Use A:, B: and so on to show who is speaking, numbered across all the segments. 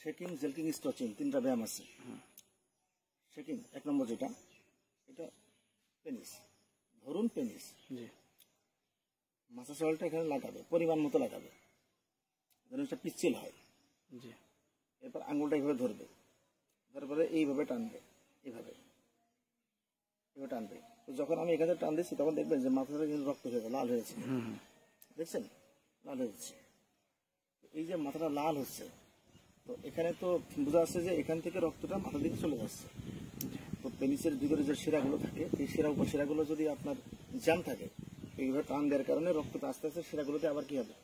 A: Shaking, জেলকিং, stretching, তিনটা ব্যায়াম আছে। শেকিং 1 নম্বর যেটা, এটা পেনিস, ধরুন পেনিস, মাসাজ অয়েলটা এখানে লাগাবে, পরিমাণ মতো লাগাবে, যেন এটা পিচ্ছিল হয়। এরপর আঙুলটা এইভাবে ধরবে, তারপরে এইভাবে টানবে, এইভাবে টানবে। তো যখন আমি এখানে টান দিচ্ছি তখন দেখবেন যে মাথাটা কিন্তু রক্ত হয়ে গেছে, লাল হয়েছে, দেখছেন লাল হয়েছে। এই যে মাথাটা লাল হচ্ছে, তো এখানে তো বোঝা যাচ্ছে যে এখান থেকে রক্তটা মাথার দিকে চলে যাচ্ছে। তো পেনিসের ভিতরে যে শিরাগুলো থাকে, এই উপশিরাগুলো যদি আপনার জ্যাম থাকে, এইভাবে টান দেওয়ার কারণে রক্তটা আস্তে আস্তে শিরাগুলোতে আবার কি হবে,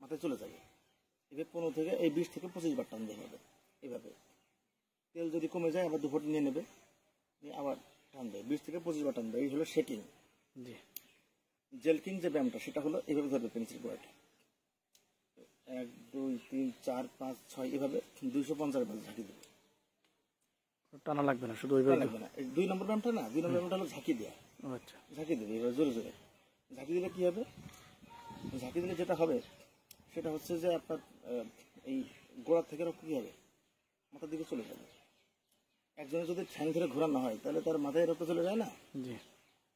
A: মাথায় চলে যাবে। এভাবে 15 থেকে 20 থেকে 25 বার টান দিতে হবে। এইভাবে তেল যদি কমে যায় আবার 2 ফোঁটা নিয়ে নেবে, নিয়ে আবার টানবে, 20 থেকে 25 বার টানবে। এই হলো শেকিং। জেলকিং যে ব্যায়ামটা, সেটা হলো এইভাবে ধরবে পেনিসের গোড়াটা, 1 2 3 4 5 6 এভাবে 250 বার ঝাঁকি দেবে।
B: টানা লাগবে না, শুধু ওইভাবে
A: লাগবে না। 2 নম্বর ব্যায়ামটা না, 2 নম্বর ব্যায়ামটা হলো ঝাঁকি দেওয়া।
B: আচ্ছা,
A: ঝাঁকি দেবে এবার জোরে জোরে। ঝাঁকি দিলে কি হবে, ঝাঁকি দিলে যেটা হবে সেটা হচ্ছে যে আপনার এই গোড়া থেকে রক্ত কি হবে, মাথার দিকে চলে যাবে। একজনের যদি ঠ্যাং ধরে ঘোরানো হয় তাহলে তার মাথায় রক্ত চলে যায় না,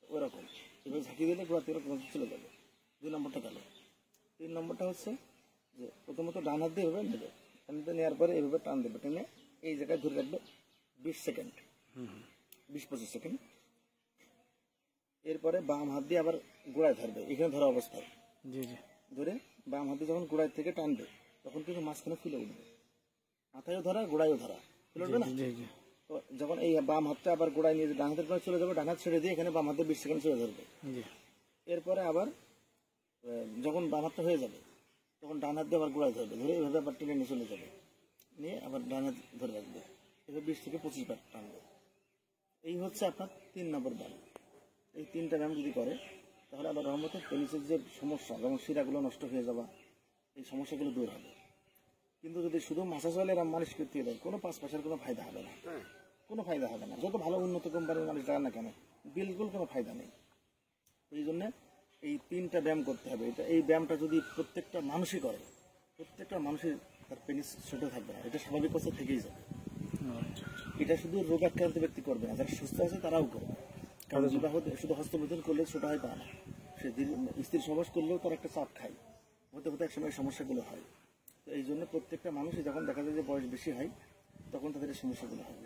A: ওরকম এবার ঝাঁকি দিলে গোড়া থেকে রক্ত চলে যাবে। 2 নম্বরটা গেল। 3 নম্বরটা হচ্ছে যে প্রথমত ডান হাত দিয়ে এভাবে নেবে, নেওয়ার পরে এভাবে টান দেবে, টেনে এই জায়গায় ধরে রাখবে 20 সেকেন্ড, 20-25 সেকেন্ড। এরপরে বাম হাত দিয়ে আবার গোড়ায় ধরবে, এখানে ধরা অবস্থায় ধরে বাম হাত দিয়ে যখন গোড়ায় থেকে টানবে তখন কিন্তু মাঝখানে ফুলে উঠবে, মাথায়ও ধরা গোড়ায়ও ধরা, ফুলে উঠবে না। তো যখন এই বাম হাতটা আবার গোড়ায় নিয়ে ডান হাতের গোড়ায় চলে যাবে, ডান হাত ছেড়ে দিয়ে এখানে বাম হাতে 20 সেকেন্ড চলে ধরবে। এরপরে আবার যখন বাম হাতটা হয়ে যাবে তখন ডান হাত দিয়ে আবার গোড়ায় ধরবে, ধরে এইভাবে আবার টেনে নিয়ে চলে যাবে, নিয়ে আবার ডান হাত ধরে রাখবে, এভাবে 20 থেকে 25 বার টানবে। এই হচ্ছে আপনার 3 নম্বর ব্যায়াম। এই 3টা ব্যায়াম যদি করে তাহলে আবার রহমতে পেনিসের যে সমস্যা, যেমন শিরাগুলো নষ্ট হয়ে যাওয়া, এই সমস্যাগুলো দূর হবে। কিন্তু যদি শুধু মাসাজ অয়েলের মালিশ করতে দেয়, কোনো 5 পয়সার কোনো ফায়দা হবে না, কোনো ফায়দা হবে না। যত ভালো উন্নত কোম্পানির মালিশ লাগান না কেন, বিলকুল কোনো ফায়দা নেই। এই জন্য এই 3টা ব্যায়াম করতে হবে। এই ব্যায়ামটা যদি প্রত্যেকটা মানুষই করে, প্রত্যেকটা মানুষের তার পেনিস ছোট থাকবে না, এটা স্বাভাবিক অবস্থা থেকেই যাবে। এটা শুধু রোগাক্রান্ত ব্যক্তি করবে না, যারা সুস্থ আছে তারাও করবে। কারণ শুধু হস্তমৈথুন করলে ছোট হয় তা না, সে স্ত্রী সহবাস করলেও তার একটা চাপ খায়, হতে হতে একসময় সমস্যাগুলো হয়। তো এই জন্য প্রত্যেকটা মানুষই যখন দেখা যায় যে বয়স বেশি হয় তখন তাদের এই সমস্যাগুলো হয়।